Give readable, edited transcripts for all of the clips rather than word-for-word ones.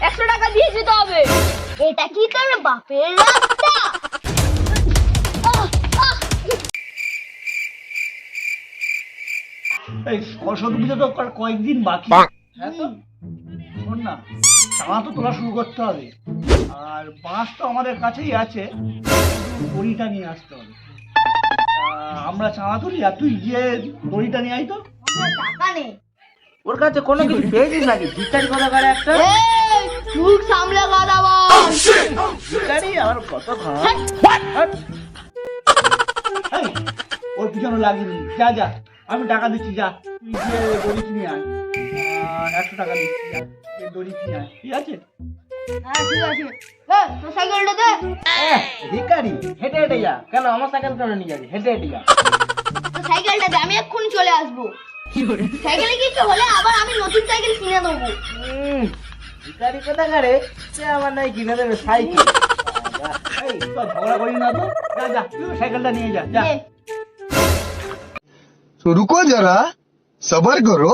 100 টাকা দিয়ে যেতে হবে। এটা কি তোর বাপের রাস্তা? এই সরস্বতী পুজো তো আর কয়েকদিন বাকি। হ্যাঁ তো শোন না, চাঁদা তো তোলা শুরু করতে হবে। আর বাঁশ তো আমাদের কাছেই আছে, দড়িটা নিয়ে আসতে হবে। আমরা চাঁদা তুলি আর তুই গিয়ে দড়িটা নিয়ে আই তো। টাকা নেই। ওর কাছে কোনো কিছু পেয়েছিস নাকি? ভিখারি কথা করে একটা এই মুখ সামলে কথা বল। ভিখারি আমার কত খারাপ। এই, ওর পিছনে লাগিনি, যা যা আমি টাকা দিচ্ছি, যা তুই গিয়ে দড়ি কিনে আয়। 100 টাকা দিচ্ছি, যা গিয়ে দড়ি কিনে আয়, ঠিক আছে? হ্যাঁ ঠিক আছে। তোর সাইকেলটা দে। ভিখারি হেঁটে হেঁটে যা। কেন আমার সাইকেল কেন নিয়ে যাবি? হেঁটে হেঁটে যা। তোর সাইকেলটা দে, আমি এক্ষুনি চলে আসবো। সাইকেলে কিছু হলে আবার আমি নতুন সাইকেল কিনে দেবো। ভিখারি কথা করে সে আমার নাই কিনে দেবে সাইকেল। এই তো ঝগড়া করি না তো, যা যা তুই সাইকেলটা নিয়ে যা, যা। দে। तो रुको जरा सबर करो।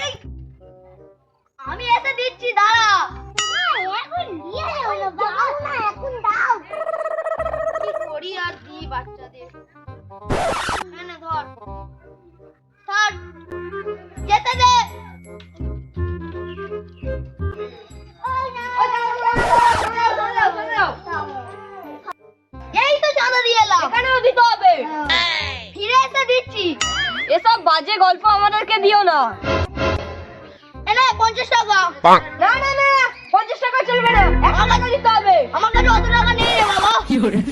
এই, আমি এসে দিচ্ছি, দাঁড়া। এখন দিয়ে হলো, দাও না, এখন দাও। কি করি আর দি বাচ্চাদের। এনে ধর। ধর। যেতে দে। এই তো চাঁদা দিয়ে এলাম। এখানেও দিতে হবে। ফিরে এসে দিচ্ছি। এসব বাজে গল্প আমাদেরকে দিও না। এনে 50 টাকা। না না না 50 টাকা চলবে না, 100 টাকা দিতে হবে। আমার কাছে অত টাকা নেই রে বাবা।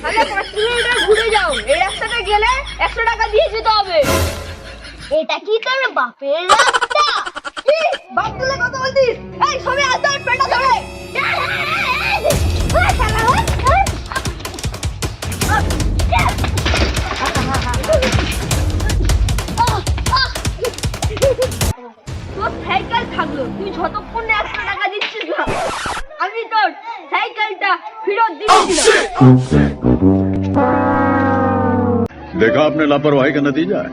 তাহলে 5 কিলোমিটার ঘুরে যাও, এই রাস্তাটা গেলে 100 টাকা দিয়ে যেতে হবে। এটা কি তোর বাপের রাস্তা? কি বাপ তুলে কথা বলতিস? এই সবে আসতে পেটা ধরে। তোর সাইকেল থাকলো, তুই যতক্ষণ না 100 টাকা দিচ্ছিস না আমি তোর সাইকেলটা ফেরত দিয়েছিলাম। देखा आपने लापरवाही का नतीजा है।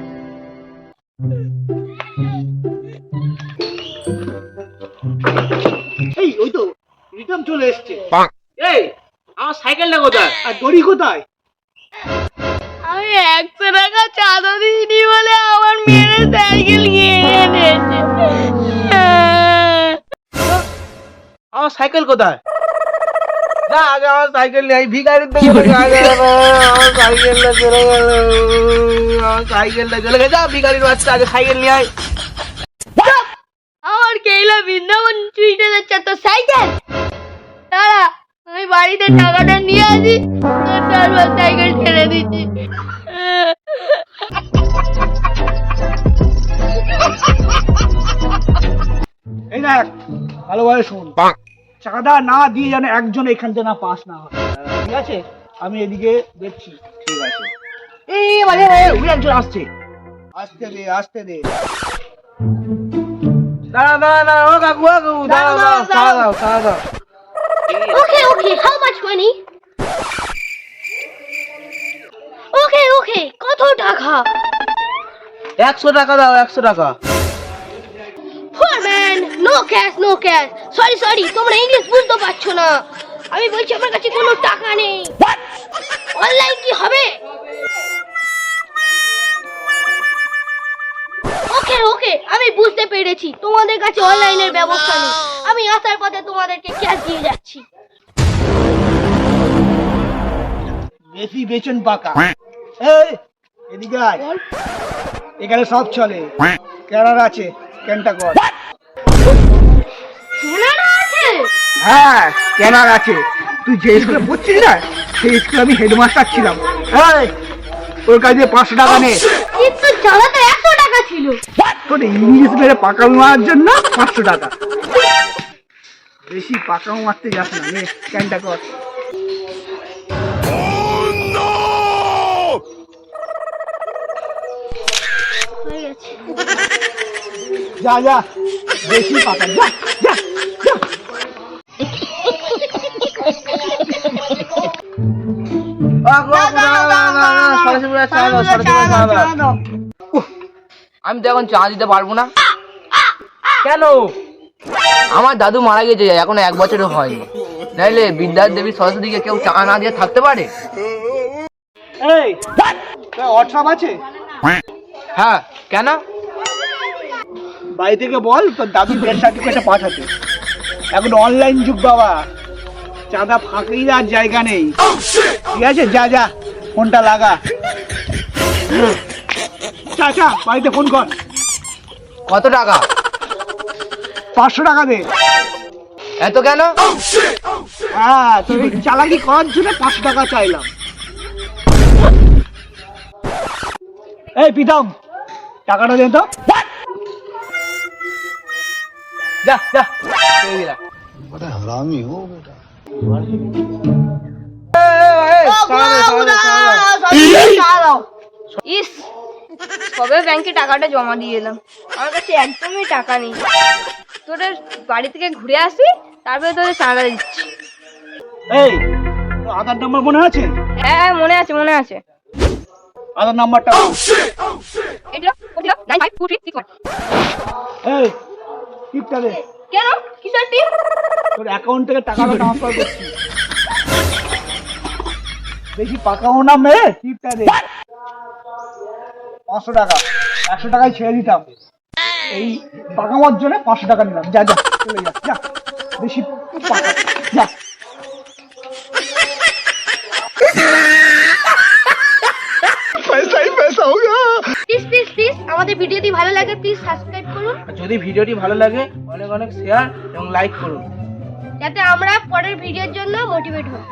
এই ওই তো রিটার্ন চলে এসছে। এই আমার সাইকেলটা কোথায়? আর দড়ি কোথায়? আমি 100 টাকা চাঁদা দিইনি বলে আমার মেয়ের সাইকেল নিয়ে এনেছে। আমার সাইকেল কোথায়? যা আগে আমার সাইকেল নিয়ে আই। ভিখারির থেকে আমার সাইকেলটা চলে গেল। আমার সাইকেলটা চলে গেছে। যা ভিখারির বাচ্চা আগে সাইকেল নিয়ে আয়। আমার কেইলা বৃন্দাবন চুইটে যাচ্ছে তো সাইকেল। দাঁড়া, আমি বাড়িতে টাকাটা নিয়ে আসি, তারপর সাইকেল ছেড়ে দিচ্ছি। এই দেখ ভালোভাবে শোন, চাঁদা না দিয়ে যেন একজন এখান থেকে না পাস না হয়, ঠিক আছে? আমি এদিকে দেখছি। ঠিক আছে। এই মানে ওই একজন আসছে। আসতে দে, আসতে দে। দাঁড়া দাঁড়া দাঁড়া। ও কাকু ও কাকু দাঁড়া দাঁড়া দাঁড়া দাও দাঁড়া দাও। ওকে ওকে, হাউ মাচ মানি? ওকে ওকে, কত টাকা? 100 টাকা দাও 100 টাকা। Poor man, no cash, no cash. Sorry, sorry, তোমরা ইংলিশ বুঝতে পারছো না। আমি বলছি আমার কাছে কোনো টাকা নেই। অনলাইন কি হবে? ওকে ওকে, আমি বুঝতে পেরেছি তোমাদের কাছে অনলাইনের ব্যবস্থা নেই। আমি আসার পথে তোমাদেরকে ক্যাশ দিয়ে যাচ্ছি। বেশি বেচন পাকা। এই এদিকে আয়, এখানে সব চলে। ক্যারার আছে, স্ক্যানটা কর। কেনারা আছে? হ্যাঁ ক্যানার আছে। তুই যে স্কুলে পড়ছিস না, সেই স্কুলে আমি হেডমাস্টার ছিলাম। এই ওর কাছে 500 টাকা নে। কিন্তু চালাতে 100 টাকা ছিল। তোর ইংলিশ মেরে পাকামি মারার জন্য 500 টাকা। বেশি পাকামি মারতে যাস না, নে স্ক্যানটা কর। হয়ে গেছে। যা যা, বেশি পাকা, যা যা যা। আমি তো এখন চা দিতে পারবো না। কেন? আমার দাদু মারা গেছে, এখনো 1 বছরও হয়নি। নাইলে বিদ্যার দেবী সরস্বতীকে কেউ চা না দিয়ে থাকতে পারে? এই তোর হোয়াটসঅ্যাপ আছে? হ্যাঁ, কেন? বাড়ি থেকে বল তোর দাদুর ডেথ সার্টিফিকেটটা পাঠাতে। এখন অনলাইন যুগ বাবা, চাঁদা ফাঁকি আর জায়গা নেই। ঠিক আছে, যা যা ফোনটা লাগা। চাচা বাড়িতে ফোন কর। কত টাকা? 500 টাকা দে। এত কেন? হ্যাঁ, তোর এই চালাকি করার জন্য 500 টাকা চাইলাম। এই প্রীতম, টাকাটা দে তো। যা যা, দিয়ে দিলাম। बड़ा हरामी हो बेटा। ইস, কবে ব্যাংকে টাকাটা জমা দিয়ে এলাম, আমার কাছে একদমই টাকা নেই। তোদের বাড়ি থেকে ঘুরে আসি, তারপরে তোদের চাঁদা দিচ্ছি। এই তোর আধার নাম্বার মনে আছে? হ্যাঁ মনে আছে মনে আছে। আধার নাম্বারটা বল। এটা 952361। এই টিপটা দে। কেন, কিসের টিপ? তোর অ্যাকাউন্ট থেকে টাকাটা ট্রান্সফার করছি। দেখি পাকাও না মেয়ে, টিপটা দে। 500 টাকা, 100 টাকায় ছেড়ে দিতাম। এই পাকানোর জন্য 500 টাকা নিলাম। যা যা, চলে যা, যা বেশি পাকা, যা। প্লিজ প্লিজ প্লিজ আমাদের ভিডিওটি ভালো লাগে প্লিজ সাবস্ক্রাইব করুন, আর যদি ভিডিওটি ভালো লাগে অনেক অনেক শেয়ার এবং লাইক করুন। যাতে আমরা পরের ভিডিওর জন্য মোটিভেট হই।